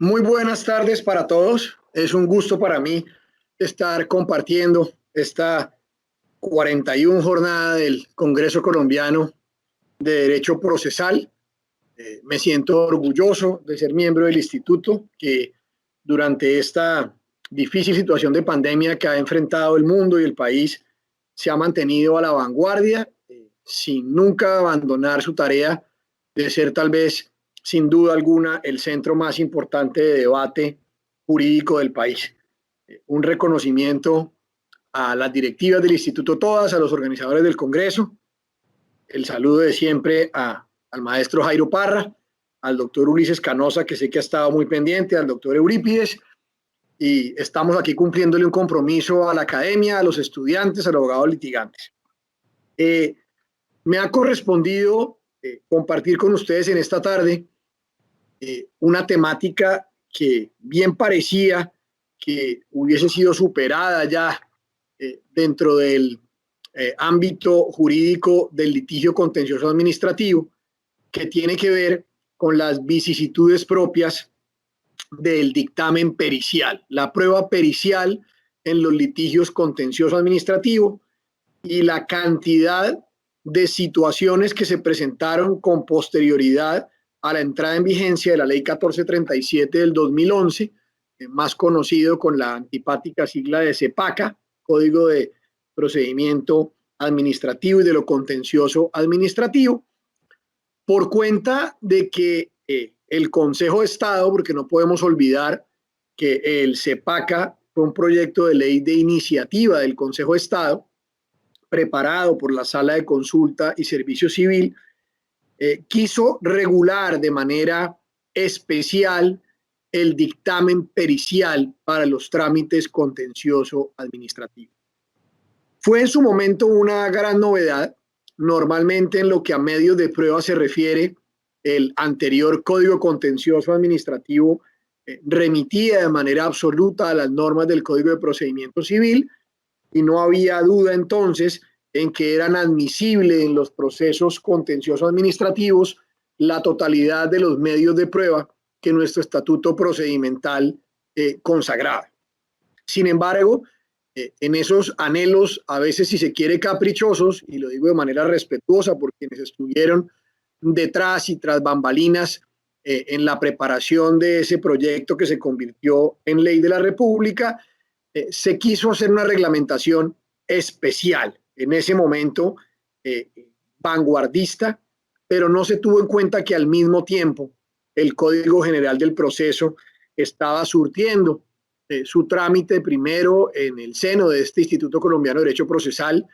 Muy buenas tardes para todos. Es un gusto para mí estar compartiendo esta 41 jornada del Congreso Colombiano de Derecho Procesal. Me siento orgulloso de ser miembro del instituto que durante esta difícil situación de pandemia que ha enfrentado el mundo y el país se ha mantenido a la vanguardia, sin nunca abandonar su tarea de ser tal vez, sin duda alguna, el centro más importante de debate jurídico del país. Un reconocimiento a las directivas del instituto todas, a los organizadores del Congreso, el saludo de siempre al maestro Jairo Parra, al doctor Ulises Canosa, que sé que ha estado muy pendiente, al doctor Eurípides, y estamos aquí cumpliéndole un compromiso a la academia, a los estudiantes, a los abogados litigantes. Me ha correspondido compartir con ustedes en esta tarde una temática que bien parecía que hubiese sido superada ya dentro del ámbito jurídico del litigio contencioso administrativo, que tiene que ver con las vicisitudes propias del dictamen pericial, la prueba pericial en los litigios contencioso administrativo y la cantidad de situaciones que se presentaron con posterioridad a la entrada en vigencia de la Ley 1437 del 2011, más conocido con la antipática sigla de CEPACA, Código de Procedimiento Administrativo y de lo Contencioso Administrativo, por cuenta de que el Consejo de Estado, porque no podemos olvidar que el CEPACA fue un proyecto de ley de iniciativa del Consejo de Estado, preparado por la Sala de Consulta y Servicio Civil, quiso regular de manera especial el dictamen pericial para los trámites contencioso administrativo. Fue en su momento una gran novedad. Normalmente en lo que a medios de prueba se refiere, el anterior Código Contencioso Administrativo remitía de manera absoluta a las normas del Código de Procedimiento Civil y no había duda entonces en que eran admisibles en los procesos contenciosos administrativos la totalidad de los medios de prueba que nuestro estatuto procedimental consagraba. Sin embargo, en esos anhelos, a veces si se quiere caprichosos, y lo digo de manera respetuosa por quienes estuvieron detrás y tras bambalinas en la preparación de ese proyecto que se convirtió en ley de la República, se quiso hacer una reglamentación especial, en ese momento vanguardista, pero no se tuvo en cuenta que al mismo tiempo el Código General del Proceso estaba surtiendo su trámite primero en el seno de este Instituto Colombiano de Derecho Procesal,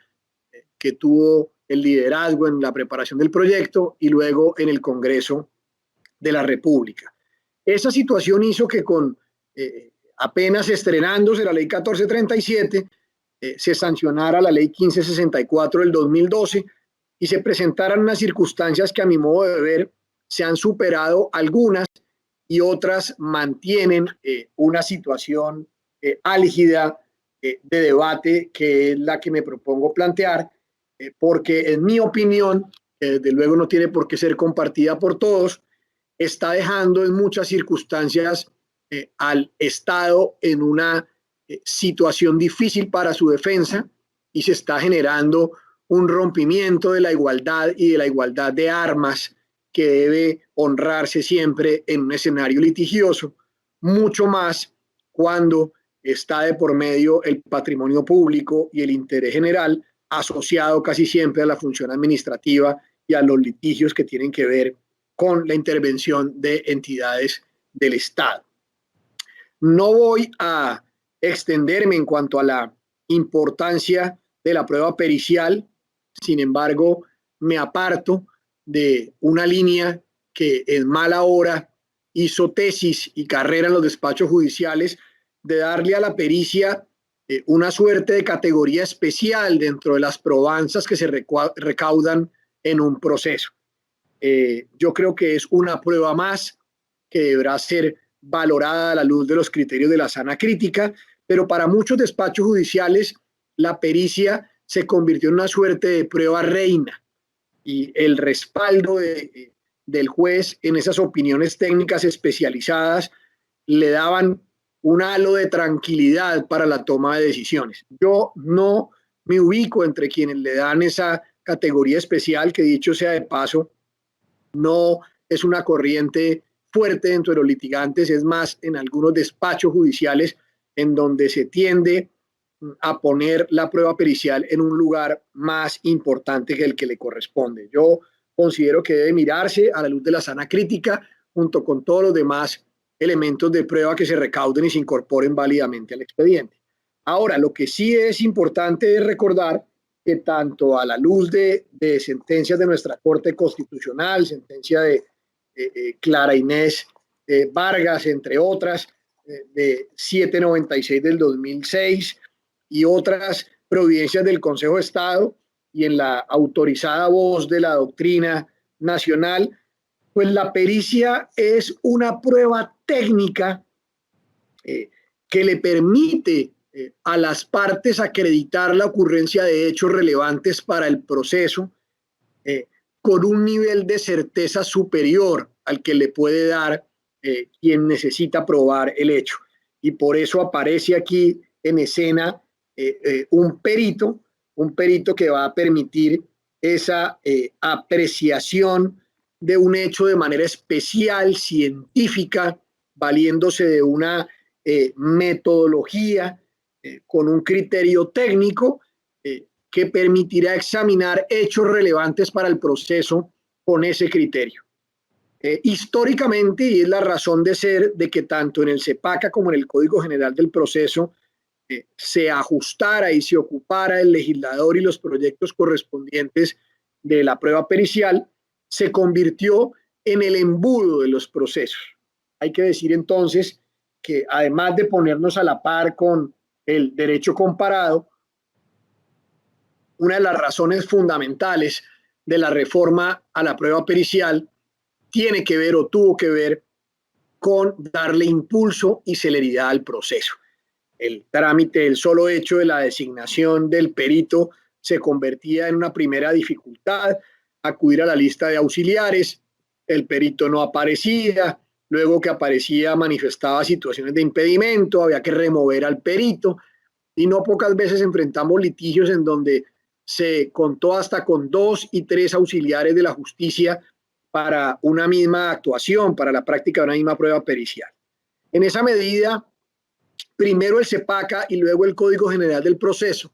que tuvo el liderazgo en la preparación del proyecto, y luego en el Congreso de la República. Esa situación hizo que con apenas estrenándose la Ley 1437, se sancionara la Ley 1564 del 2012 y se presentaran unas circunstancias que a mi modo de ver se han superado algunas y otras mantienen una situación álgida de debate, que es la que me propongo plantear, porque en mi opinión, de luego no tiene por qué ser compartida por todos, está dejando en muchas circunstancias al Estado en una situación difícil para su defensa, y se está generando un rompimiento de la igualdad y de la igualdad de armas que debe honrarse siempre en un escenario litigioso, mucho más cuando está de por medio el patrimonio público y el interés general, asociado casi siempre a la función administrativa y a los litigios que tienen que ver con la intervención de entidades del Estado. No voy a extenderme en cuanto a la importancia de la prueba pericial, sin embargo, me aparto de una línea que en mala hora hizo tesis y carrera en los despachos judiciales, de darle a la pericia una suerte de categoría especial dentro de las probanzas que se recaudan en un proceso. Yo creo que es una prueba más que deberá ser valorada a la luz de los criterios de la sana crítica, pero para muchos despachos judiciales la pericia se convirtió en una suerte de prueba reina, y el respaldo del juez en esas opiniones técnicas especializadas le daban un halo de tranquilidad para la toma de decisiones. Yo no me ubico entre quienes le dan esa categoría especial, que dicho sea de paso, no es una corriente fuerte dentro de los litigantes, es más en algunos despachos judiciales en donde se tiende a poner la prueba pericial en un lugar más importante que el que le corresponde. Yo considero que debe mirarse a la luz de la sana crítica junto con todos los demás elementos de prueba que se recauden y se incorporen válidamente al expediente. Ahora, lo que sí es importante es recordar que tanto a la luz de sentencias de nuestra Corte Constitucional, sentencia de Clara Inés Vargas, entre otras, de 796 del 2006 y otras providencias del Consejo de Estado y en la autorizada voz de la doctrina nacional, pues la pericia es una prueba técnica que le permite a las partes acreditar la ocurrencia de hechos relevantes para el proceso con un nivel de certeza superior al que le puede dar quien necesita probar el hecho. Y por eso aparece aquí en escena un perito que va a permitir esa apreciación de un hecho de manera especial, científica, valiéndose de una metodología con un criterio técnico que permitirá examinar hechos relevantes para el proceso con ese criterio. Históricamente, y es la razón de ser de que tanto en el CEPACA como en el Código General del Proceso se ajustara y se ocupara el legislador y los proyectos correspondientes de la prueba pericial, se convirtió en el embudo de los procesos. Hay que decir entonces que además de ponernos a la par con el derecho comparado, una de las razones fundamentales de la reforma a la prueba pericial tiene que ver o tuvo que ver con darle impulso y celeridad al proceso. El trámite, el solo hecho de la designación del perito se convertía en una primera dificultad, acudir a la lista de auxiliares, el perito no aparecía, luego que aparecía manifestaba situaciones de impedimento, había que remover al perito y no pocas veces enfrentamos litigios en donde se contó hasta con 2 y 3 auxiliares de la justicia para una misma actuación, para la práctica de una misma prueba pericial. En esa medida, primero el CEPACA y luego el Código General del Proceso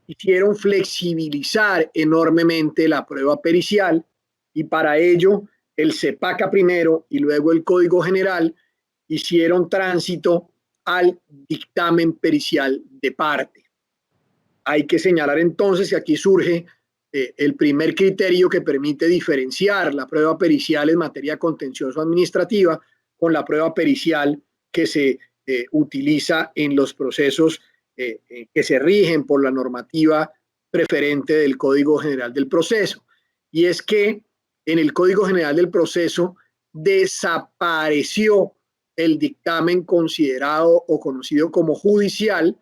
hicieron flexibilizar enormemente la prueba pericial y para ello el CEPACA primero y luego el Código General hicieron tránsito al dictamen pericial de parte. Hay que señalar entonces que aquí surge el primer criterio que permite diferenciar la prueba pericial en materia contencioso administrativa con la prueba pericial que se utiliza en los procesos que se rigen por la normativa preferente del Código General del Proceso. Y es que en el Código General del Proceso desapareció el dictamen considerado o conocido como judicial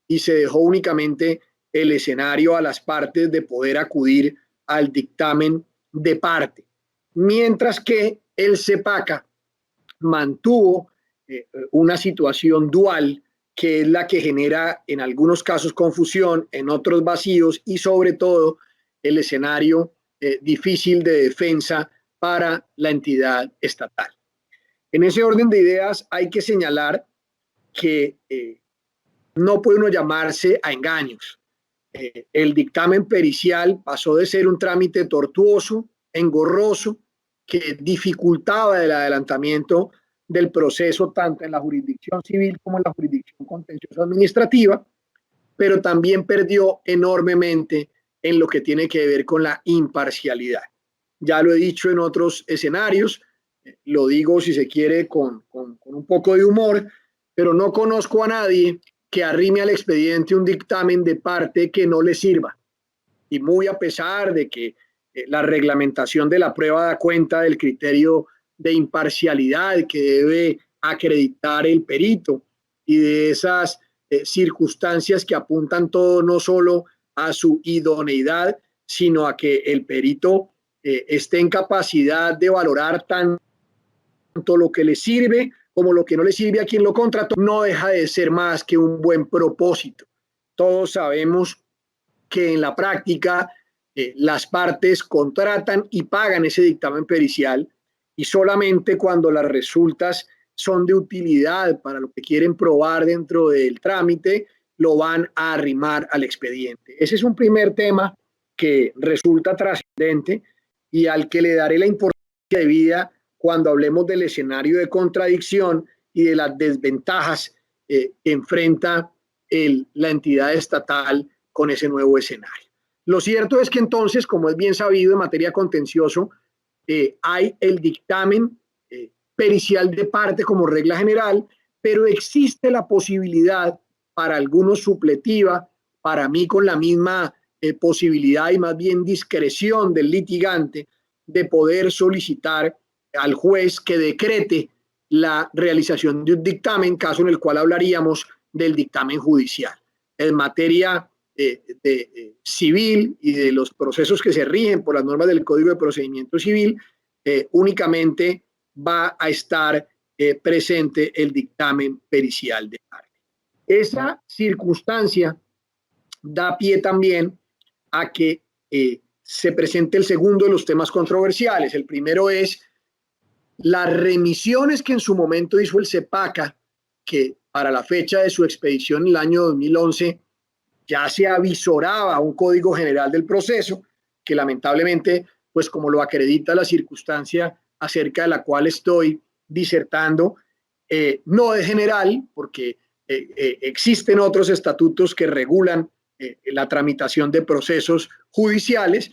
y se dejó únicamente el escenario a las partes de poder acudir al dictamen de parte, mientras que el CEPACA mantuvo una situación dual que es la que genera en algunos casos confusión, en otros vacíos y sobre todo el escenario difícil de defensa para la entidad estatal. En ese orden de ideas hay que señalar que no puede uno llamarse a engaños. El dictamen pericial pasó de ser un trámite tortuoso, engorroso, que dificultaba el adelantamiento del proceso tanto en la jurisdicción civil como en la jurisdicción contencioso administrativa, pero también perdió enormemente en lo que tiene que ver con la imparcialidad. Ya lo he dicho en otros escenarios, lo digo si se quiere con un poco de humor, pero no conozco a nadie que arrime al expediente un dictamen de parte que no le sirva. Y muy a pesar de que la reglamentación de la prueba da cuenta del criterio de imparcialidad que debe acreditar el perito y de esas circunstancias que apuntan todo no solo a su idoneidad, sino a que el perito esté en capacidad de valorar tanto lo que le sirve como lo que no le sirve a quien lo contrató, no deja de ser más que un buen propósito. Todos sabemos que en la práctica las partes contratan y pagan ese dictamen pericial y solamente cuando las resultas son de utilidad para lo que quieren probar dentro del trámite, lo van a arrimar al expediente. Ese es un primer tema que resulta trascendente y al que le daré la importancia debida cuando hablemos del escenario de contradicción y de las desventajas que enfrenta la entidad estatal con ese nuevo escenario. Lo cierto es que entonces, como es bien sabido en materia contencioso, hay el dictamen pericial de parte como regla general, pero existe la posibilidad para algunos supletiva, para mí con la misma posibilidad y más bien discreción del litigante de poder solicitar al juez que decrete la realización de un dictamen, caso en el cual hablaríamos del dictamen judicial. En materia civil y de los procesos que se rigen por las normas del Código de Procedimiento Civil, únicamente va a estar presente el dictamen pericial de parte. Esa circunstancia da pie también a que se presente el segundo de los temas controversiales. El primero es las remisiones que en su momento hizo el CEPACA, que para la fecha de su expedición en el año 2011 ya se avisoraba un Código General del Proceso, que lamentablemente, pues como lo acredita la circunstancia acerca de la cual estoy disertando, no es general, porque existen otros estatutos que regulan la tramitación de procesos judiciales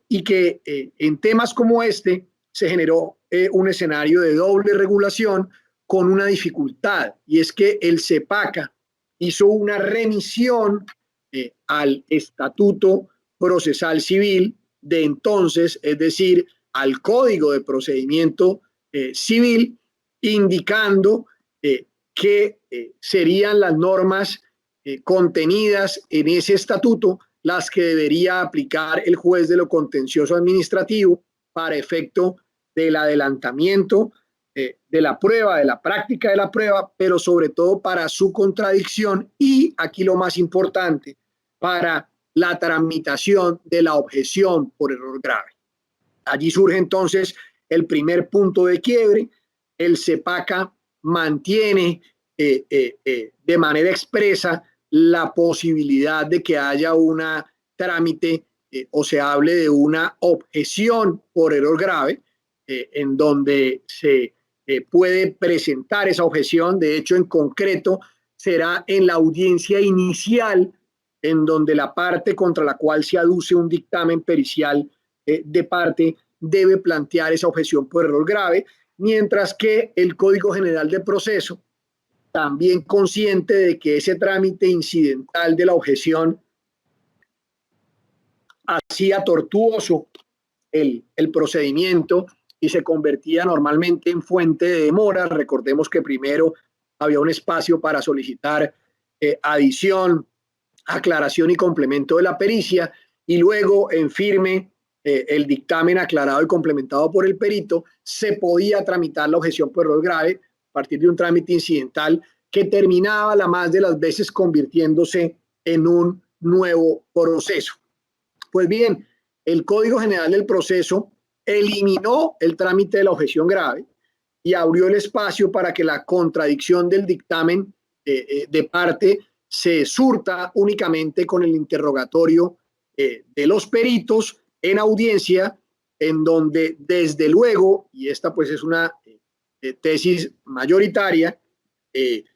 y que en temas como este se generó un escenario de doble regulación con una dificultad, y es que el CEPACA hizo una remisión al Estatuto Procesal Civil de entonces, es decir, al Código de Procedimiento Civil, indicando que serían las normas contenidas en ese estatuto las que debería aplicar el juez de lo contencioso administrativo para efecto del adelantamiento de la prueba, de la práctica de la prueba, pero sobre todo para su contradicción y, aquí lo más importante, para la tramitación de la objeción por error grave. Allí surge entonces el primer punto de quiebre. El CEPACA mantiene de manera expresa la posibilidad de que haya una trámite o se hable de una objeción por error grave, en donde se puede presentar esa objeción. De hecho, en concreto, será en la audiencia inicial en donde la parte contra la cual se aduce un dictamen pericial de parte debe plantear esa objeción por error grave, mientras que el Código General de Proceso, también consciente de que ese trámite incidental de la objeción hacía tortuoso el procedimiento y se convertía normalmente en fuente de demora. Recordemos que primero había un espacio para solicitar adición, aclaración y complemento de la pericia, y luego en firme el dictamen aclarado y complementado por el perito, se podía tramitar la objeción por error grave a partir de un trámite incidental que terminaba la más de las veces convirtiéndose en un nuevo proceso. Pues bien, el Código General del Proceso eliminó el trámite de la objeción grave y abrió el espacio para que la contradicción del dictamen de parte se surta únicamente con el interrogatorio de los peritos en audiencia, en donde desde luego, y esta pues es una tesis mayoritaria,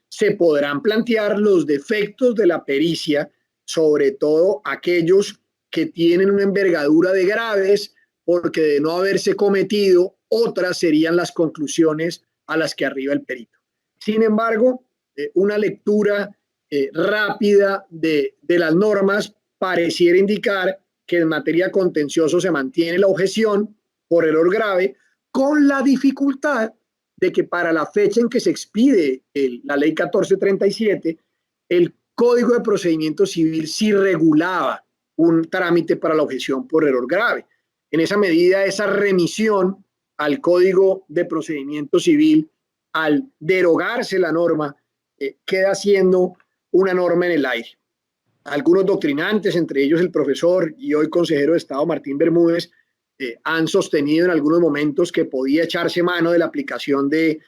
se podrán plantear los defectos de la pericia, sobre todo aquellos que tienen una envergadura de graves, porque de no haberse cometido, otras serían las conclusiones a las que arriba el perito. Sin embargo, una lectura rápida de las normas pareciera indicar que en materia contencioso se mantiene la objeción por error grave, con la dificultad de que para la fecha en que se expide la ley 1437, el Código de Procedimiento Civil sí regulaba un trámite para la objeción por error grave. En esa medida, esa remisión al Código de Procedimiento Civil al derogarse la norma, queda siendo una norma en el aire. Algunos doctrinantes, entre ellos el profesor y hoy consejero de Estado Martín Bermúdez, han sostenido en algunos momentos que podía echarse mano de la aplicación de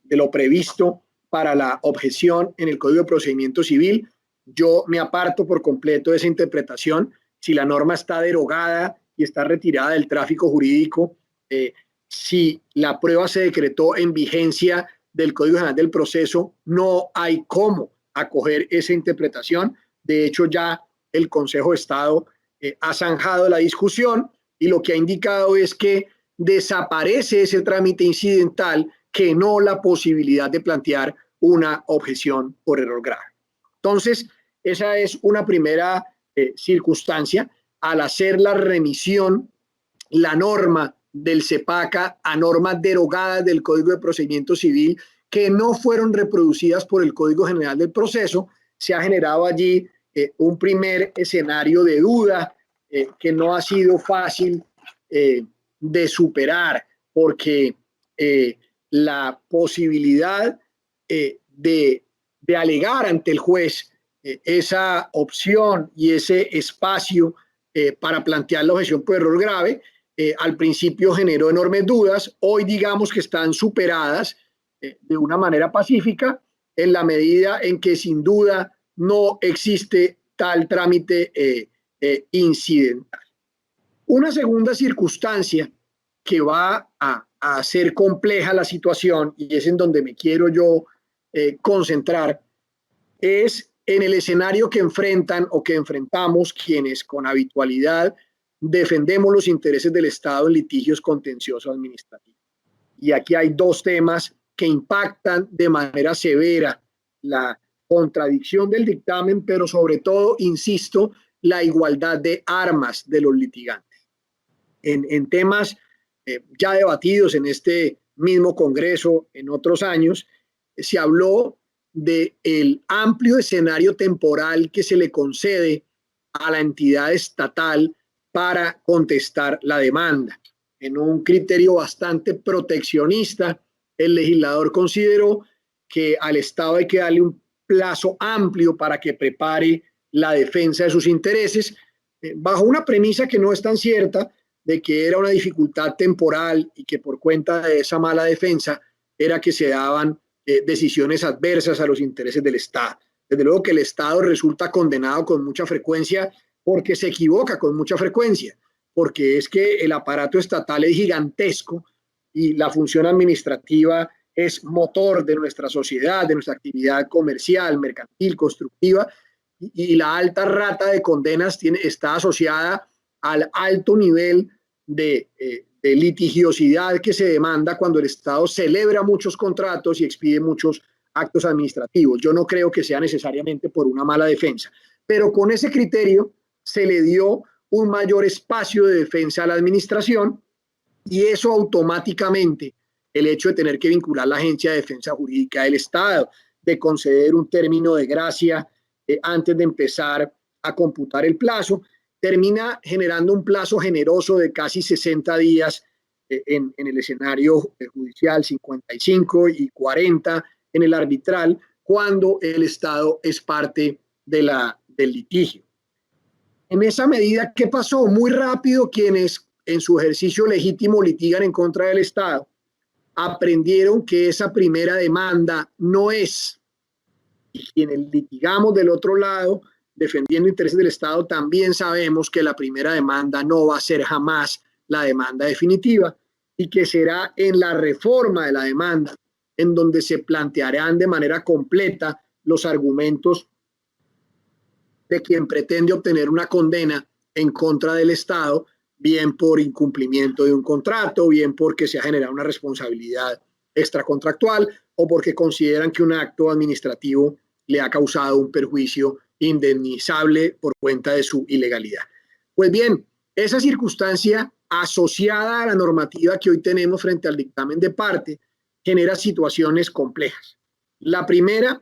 lo previsto para la objeción en el Código de Procedimiento Civil. Yo me aparto por completo de esa interpretación. Si la norma está derogada y está retirada del tráfico jurídico, si la prueba se decretó en vigencia del Código General del Proceso, no hay cómo acoger esa interpretación. De hecho, ya el Consejo de Estado ha zanjado la discusión y lo que ha indicado es que desaparece ese trámite incidental, que no la posibilidad de plantear una objeción por error grave. Entonces, esa es una primera circunstancia. Al hacer la remisión, la norma del CEPACA a normas derogadas del Código de Procedimiento Civil que no fueron reproducidas por el Código General del Proceso, se ha generado allí un primer escenario de duda que no ha sido fácil de superar, porque la posibilidad de alegar ante el juez esa opción y ese espacio para plantear la objeción por error grave, al principio generó enormes dudas. Hoy digamos que están superadas de una manera pacífica, en la medida en que sin duda no existe tal trámite incidental. Una segunda circunstancia que va a hacer compleja la situación, y es en donde me quiero yo concentrar, es en el escenario que enfrentan o que enfrentamos quienes con habitualidad defendemos los intereses del Estado en litigios contenciosos administrativos. Y aquí hay dos temas que impactan de manera severa la contradicción del dictamen, pero sobre todo, insisto, la igualdad de armas de los litigantes. En temas ya debatidos en este mismo Congreso en otros años, se habló del amplio escenario temporal que se le concede a la entidad estatal para contestar la demanda. En un criterio bastante proteccionista, el legislador consideró que al Estado hay que darle un plazo amplio para que prepare la defensa de sus intereses, bajo una premisa que no es tan cierta, de que era una dificultad temporal y que por cuenta de esa mala defensa era que se daban decisiones adversas a los intereses del Estado. Desde luego que el Estado resulta condenado con mucha frecuencia porque se equivoca con mucha frecuencia, porque es que el aparato estatal es gigantesco y la función administrativa es motor de nuestra sociedad, de nuestra actividad comercial, mercantil, constructiva, y la alta rata de condenas está asociada al alto nivel de litigiosidad que se demanda cuando el Estado celebra muchos contratos y expide muchos actos administrativos. Yo no creo que sea necesariamente por una mala defensa, pero con ese criterio se le dio un mayor espacio de defensa a la administración, y eso automáticamente, el hecho de tener que vincular la Agencia de Defensa Jurídica del Estado, de conceder un término de gracia antes de empezar a computar el plazo, termina generando un plazo generoso de casi 60 días en el escenario judicial, 55 y 40 en el arbitral, cuando el Estado es parte del litigio. En esa medida, ¿qué pasó? Muy rápido, quienes en su ejercicio legítimo litigan en contra del Estado aprendieron que esa primera demanda no es, y quienes litigamos del otro lado defendiendo intereses del Estado también sabemos que la primera demanda no va a ser jamás la demanda definitiva, y que será en la reforma de la demanda en donde se plantearán de manera completa los argumentos de quien pretende obtener una condena en contra del Estado, bien por incumplimiento de un contrato, bien porque se ha generado una responsabilidad extracontractual o porque consideran que un acto administrativo le ha causado un perjuicio indemnizable por cuenta de su ilegalidad. Pues bien, esa circunstancia asociada a la normativa que hoy tenemos frente al dictamen de parte genera situaciones complejas. La primera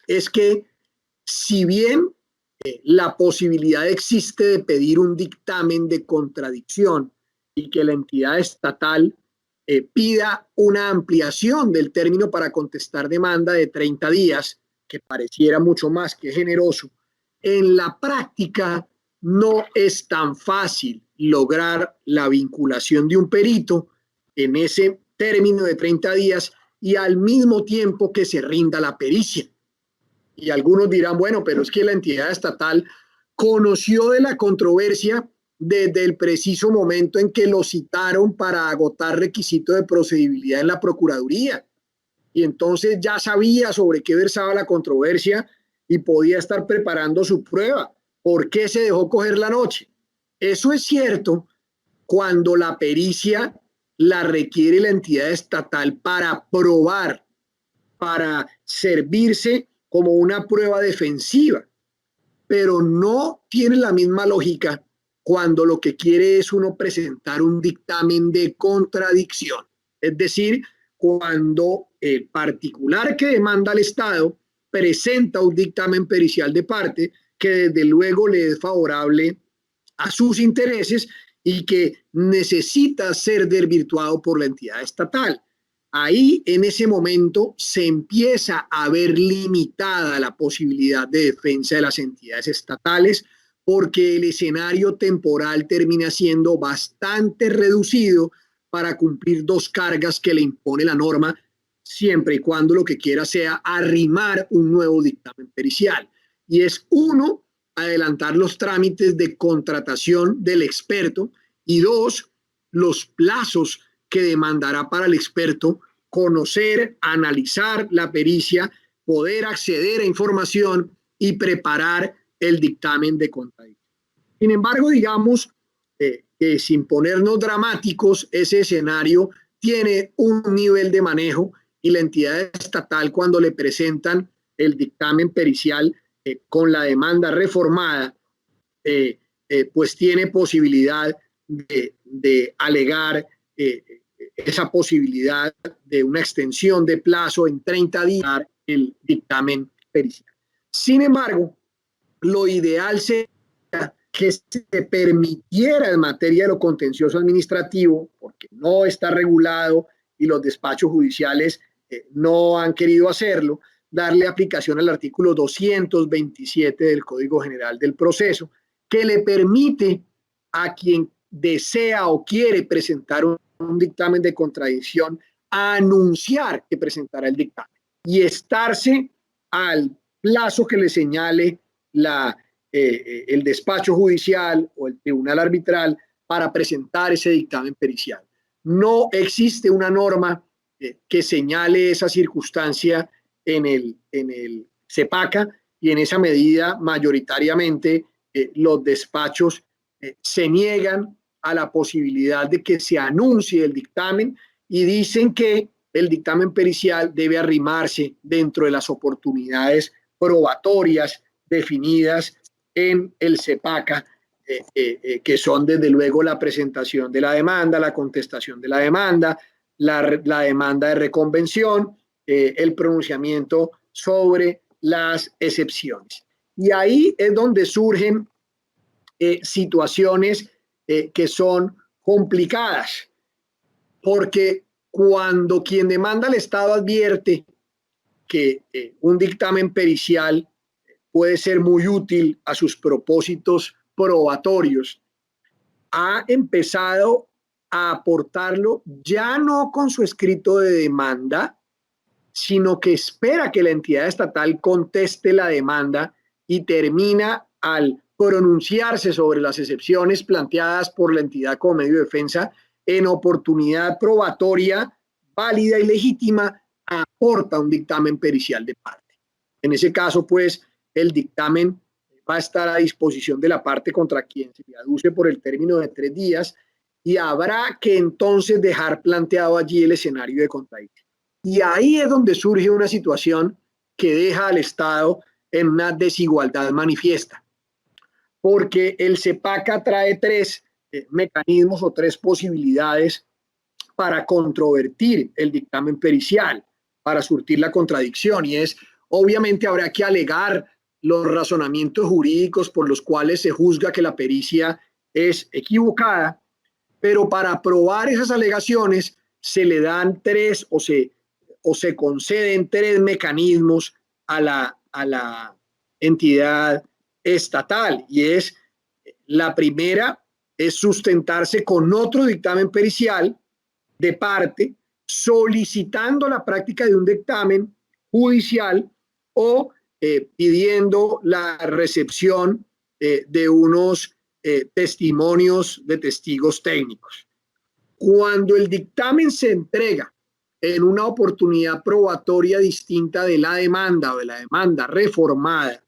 es que, si bien la posibilidad existe de pedir un dictamen de contradicción y que la entidad estatal pida una ampliación del término para contestar demanda de 30 días, que pareciera mucho más que generoso, en la práctica no es tan fácil lograr la vinculación de un perito en ese término de 30 días y al mismo tiempo que se rinda la pericia. Y algunos dirán, bueno, pero es que la entidad estatal conoció de la controversia desde el preciso momento en que lo citaron para agotar requisito de procedibilidad en la Procuraduría. Y entonces ya sabía sobre qué versaba la controversia y podía estar preparando su prueba. ¿Por qué se dejó coger la noche? Eso es cierto cuando la pericia la requiere la entidad estatal para probar, para servirse como una prueba defensiva, pero no tiene la misma lógica cuando lo que quiere es uno presentar un dictamen de contradicción. Es decir, cuando el particular que demanda al Estado presenta un dictamen pericial de parte que desde luego le es favorable a sus intereses y que necesita ser desvirtuado por la entidad estatal. Ahí, en ese momento, se empieza a ver limitada la posibilidad de defensa de las entidades estatales porque el escenario temporal termina siendo bastante reducido para cumplir dos cargas que le impone la norma, siempre y cuando lo que quiera sea arrimar un nuevo dictamen pericial. Y es uno, adelantar los trámites de contratación del experto y dos, los plazos que demandará para el experto conocer, analizar la pericia, poder acceder a información y preparar el dictamen de contradicción. Sin embargo, digamos que sin ponernos dramáticos, ese escenario tiene un nivel de manejo y la entidad estatal cuando le presentan el dictamen pericial con la demanda reformada, pues tiene posibilidad de alegar esa posibilidad de una extensión de plazo en 30 días el dictamen pericial. Sin embargo, lo ideal sería que se permitiera en materia de lo contencioso administrativo, porque no está regulado y los despachos judiciales no han querido hacerlo, darle aplicación al artículo 227 del Código General del Proceso, que le permite a quien desea o quiere presentar un dictamen de contradicción a anunciar que presentará el dictamen y estarse al plazo que le señale el despacho judicial o el tribunal arbitral para presentar ese dictamen pericial. No existe una norma que señale esa circunstancia en el CEPACA y en esa medida mayoritariamente los despachos se niegan a la posibilidad de que se anuncie el dictamen y dicen que el dictamen pericial debe arrimarse dentro de las oportunidades probatorias definidas en el CEPACA, que son desde luego la presentación de la demanda, la contestación de la demanda, la demanda de reconvención, el pronunciamiento sobre las excepciones. Y ahí es donde surgen situaciones que son complicadas, porque cuando quien demanda al Estado advierte que un dictamen pericial puede ser muy útil a sus propósitos probatorios, ha empezado a aportarlo ya no con su escrito de demanda, sino que espera que la entidad estatal conteste la demanda y termina al pronunciarse sobre las excepciones planteadas por la entidad como medio de defensa en oportunidad probatoria válida y legítima, aporta un dictamen pericial de parte. En ese caso, pues, el dictamen va a estar a disposición de la parte contra quien se le aduce por el término de 3 días y habrá que entonces dejar planteado allí el escenario de contradicción. Y ahí es donde surge una situación que deja al Estado en una desigualdad manifiesta, porque el CEPACA trae 3 mecanismos o 3 posibilidades para controvertir el dictamen pericial, para surtir la contradicción, y es, obviamente habrá que alegar los razonamientos jurídicos por los cuales se juzga que la pericia es equivocada, pero para probar esas alegaciones se le dan o se conceden tres mecanismos a la entidad estatal, y es la primera es sustentarse con otro dictamen pericial de parte solicitando la práctica de un dictamen judicial o pidiendo la recepción de unos testimonios de testigos técnicos. Cuando el dictamen se entrega en una oportunidad probatoria distinta de la demanda o de la demanda reformada,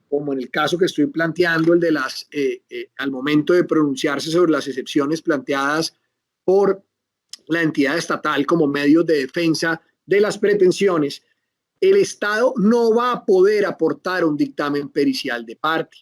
como en el caso que estoy planteando, el de al momento de pronunciarse sobre las excepciones planteadas por la entidad estatal como medios de defensa de las pretensiones, el Estado no va a poder aportar un dictamen pericial de parte.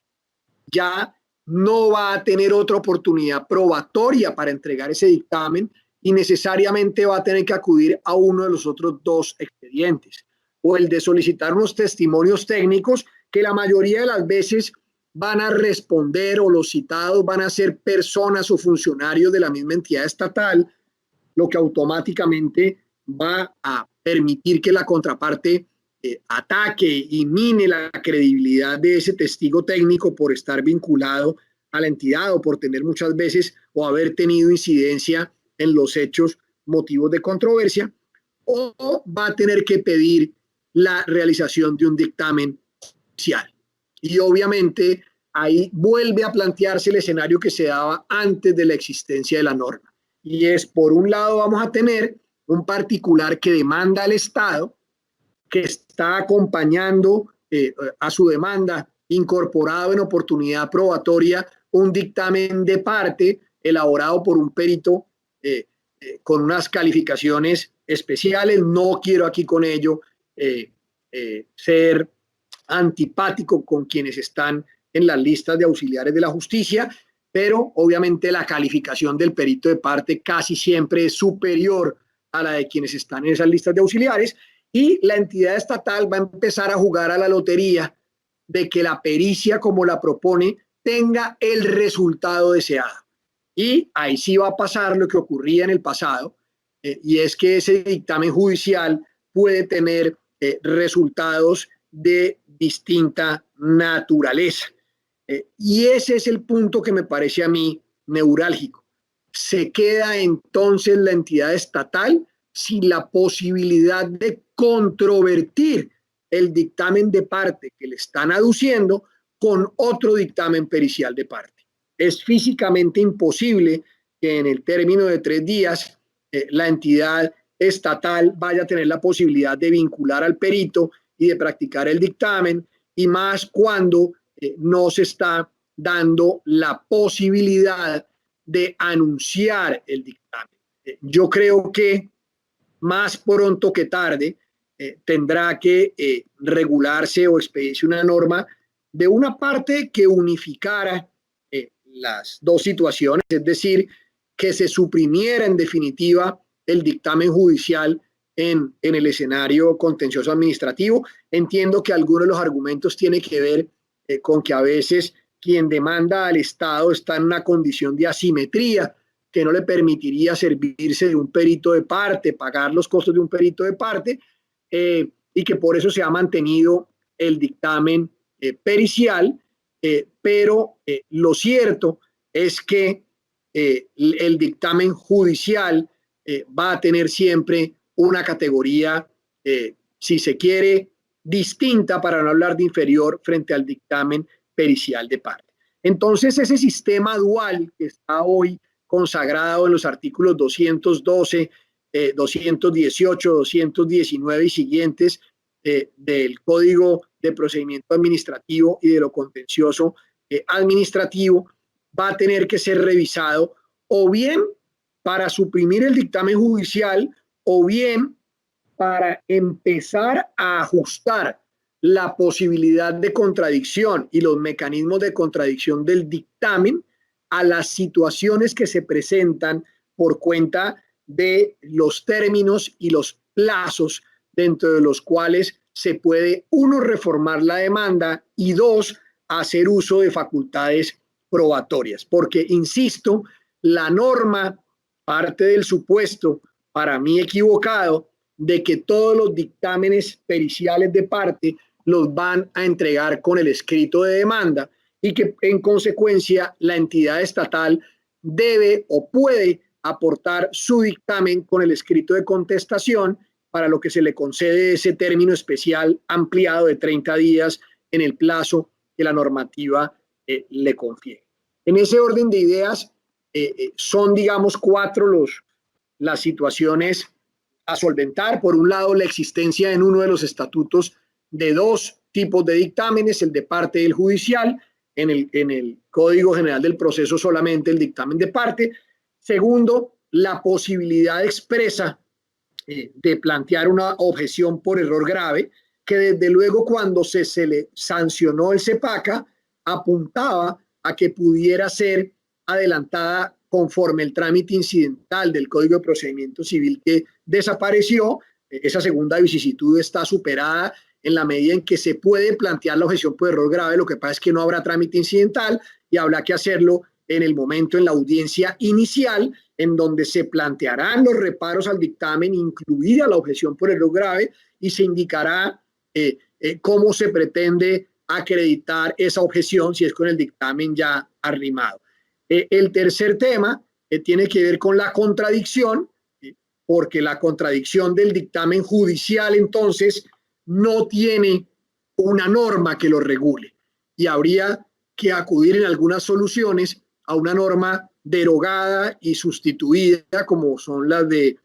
Ya no va a tener otra oportunidad probatoria para entregar ese dictamen y necesariamente va a tener que acudir a uno de los otros dos expedientes, o el de solicitar unos testimonios técnicos que la mayoría de las veces van a responder, o los citados van a ser personas o funcionarios de la misma entidad estatal, lo que automáticamente va a permitir que la contraparte ataque y mine la credibilidad de ese testigo técnico por estar vinculado a la entidad o por tener muchas veces o haber tenido incidencia en los hechos motivos de controversia, o va a tener que pedir la realización de un dictamen judicial. Y obviamente ahí vuelve a plantearse el escenario que se daba antes de la existencia de la norma. Y es, por un lado, vamos a tener un particular que demanda al Estado, que está acompañando a su demanda, incorporado en oportunidad probatoria, un dictamen de parte elaborado por un perito con unas calificaciones especiales. No quiero aquí con ello ser antipático con quienes están en las listas de auxiliares de la justicia, pero obviamente la calificación del perito de parte casi siempre es superior a la de quienes están en esas listas de auxiliares, y la entidad estatal va a empezar a jugar a la lotería de que la pericia, como la propone, tenga el resultado deseado. Y ahí sí va a pasar lo que ocurría en el pasado, y es que ese dictamen judicial puede tener resultados de distinta naturaleza. Y ese es el punto que me parece a mí neurálgico. Se queda entonces la entidad estatal sin la posibilidad de controvertir el dictamen de parte que le están aduciendo con otro dictamen pericial de parte. Es físicamente imposible que en el término de 3 días la entidad estatal vaya a tener la posibilidad de vincular al perito y de practicar el dictamen, y más cuando no se está dando la posibilidad de anunciar el dictamen. Yo creo que más pronto que tarde tendrá que regularse o expedirse una norma de una parte que unificara las dos situaciones, es decir, que se suprimiera en definitiva el dictamen judicial en el escenario contencioso administrativo. Entiendo que algunos de los argumentos tienen que ver con que a veces quien demanda al Estado está en una condición de asimetría que no le permitiría servirse de un perito de parte, pagar los costos de un perito de parte, y que por eso se ha mantenido el dictamen pericial, pero lo cierto es que el dictamen judicial va a tener siempre una categoría, si se quiere, distinta, para no hablar de inferior, frente al dictamen pericial de parte. Entonces, ese sistema dual que está hoy consagrado en los artículos 212, 218, 219 y siguientes del Código de Procedimiento Administrativo y de lo Contencioso Administrativo, va a tener que ser revisado, o bien para suprimir el dictamen judicial, o bien para empezar a ajustar la posibilidad de contradicción y los mecanismos de contradicción del dictamen a las situaciones que se presentan por cuenta de los términos y los plazos dentro de los cuales se puede, uno, reformar la demanda, y dos, hacer uso de facultades probatorias. Porque, insisto, la norma parte del supuesto para mí equivocado, de que todos los dictámenes periciales de parte los van a entregar con el escrito de demanda y que en consecuencia la entidad estatal debe o puede aportar su dictamen con el escrito de contestación, para lo que se le concede ese término especial ampliado de 30 días en el plazo que la normativa le confiere. En ese orden de ideas, son, digamos, cuatro las situaciones a solventar. Por un lado, la existencia en uno de los estatutos de dos tipos de dictámenes, el de parte y el judicial. En el Código General del Proceso solamente el dictamen de parte. Segundo, la posibilidad expresa de plantear una objeción por error grave, que desde luego cuando se le sancionó el CEPACA apuntaba a que pudiera ser adelantada conforme el trámite incidental del Código de Procedimiento Civil, que desapareció. Esa segunda vicisitud está superada en la medida en que se puede plantear la objeción por error grave. Lo que pasa es que no habrá trámite incidental y habrá que hacerlo en el momento, en la audiencia inicial, en donde se plantearán los reparos al dictamen, incluida la objeción por error grave, y se indicará cómo se pretende acreditar esa objeción si es con el dictamen ya arrimado. El tercer tema tiene que ver con la contradicción, porque la contradicción del dictamen judicial entonces no tiene una norma que lo regule y habría que acudir en algunas soluciones a una norma derogada y sustituida, como son las del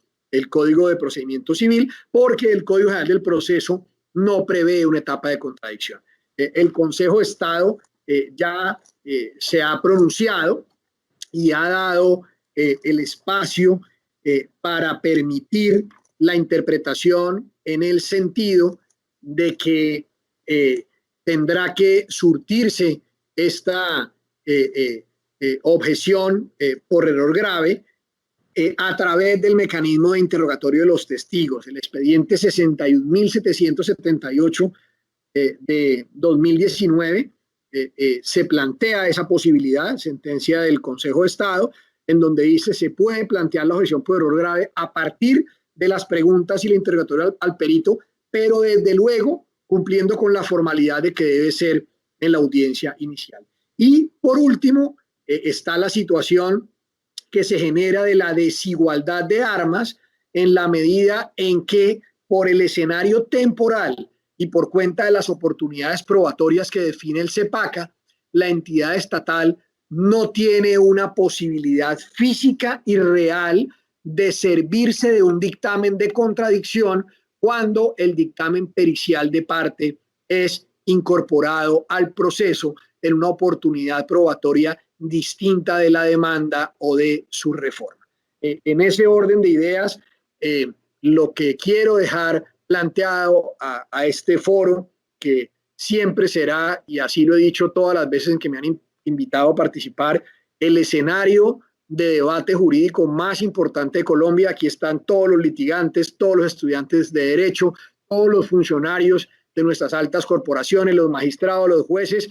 Código de Procedimiento Civil, porque el Código General del Proceso no prevé una etapa de contradicción. El Consejo de Estado ya se ha pronunciado y ha dado el espacio para permitir la interpretación en el sentido de que tendrá que surtirse esta objeción por error grave a través del mecanismo de interrogatorio de los testigos. El expediente 61.778 de 2019 se plantea esa posibilidad, sentencia del Consejo de Estado, en donde dice se puede plantear la objeción por error grave a partir de las preguntas y el interrogatorio al perito, pero desde luego cumpliendo con la formalidad de que debe ser en la audiencia inicial. Y por último, está la situación que se genera de la desigualdad de armas en la medida en que por el escenario temporal y por cuenta de las oportunidades probatorias que define el CEPACA, la entidad estatal no tiene una posibilidad física y real de servirse de un dictamen de contradicción cuando el dictamen pericial de parte es incorporado al proceso en una oportunidad probatoria distinta de la demanda o de su reforma. En ese orden de ideas, lo que quiero dejar planteado a este foro, que siempre será, y así lo he dicho todas las veces en que me han invitado a participar, el escenario de debate jurídico más importante de Colombia. Aquí están todos los litigantes, todos los estudiantes de derecho, todos los funcionarios de nuestras altas corporaciones, los magistrados, los jueces,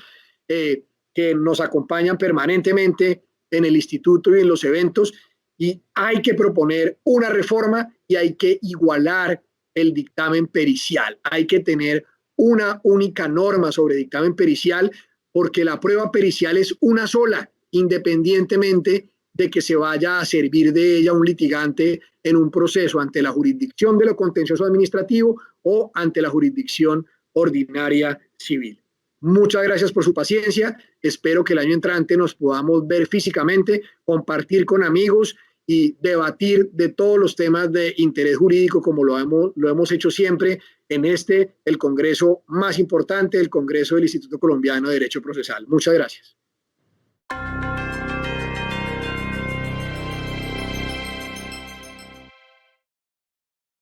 que nos acompañan permanentemente en el instituto y en los eventos, y hay que proponer una reforma y hay que igualar el dictamen pericial. Hay que tener una única norma sobre dictamen pericial, porque la prueba pericial es una sola, independientemente de que se vaya a servir de ella un litigante en un proceso ante la jurisdicción de lo contencioso administrativo o ante la jurisdicción ordinaria civil. Muchas gracias por su paciencia. Espero que el año entrante nos podamos ver físicamente, compartir con amigos y debatir de todos los temas de interés jurídico como lo hemos hecho siempre en el Congreso más importante, el Congreso del Instituto Colombiano de Derecho Procesal. Muchas gracias.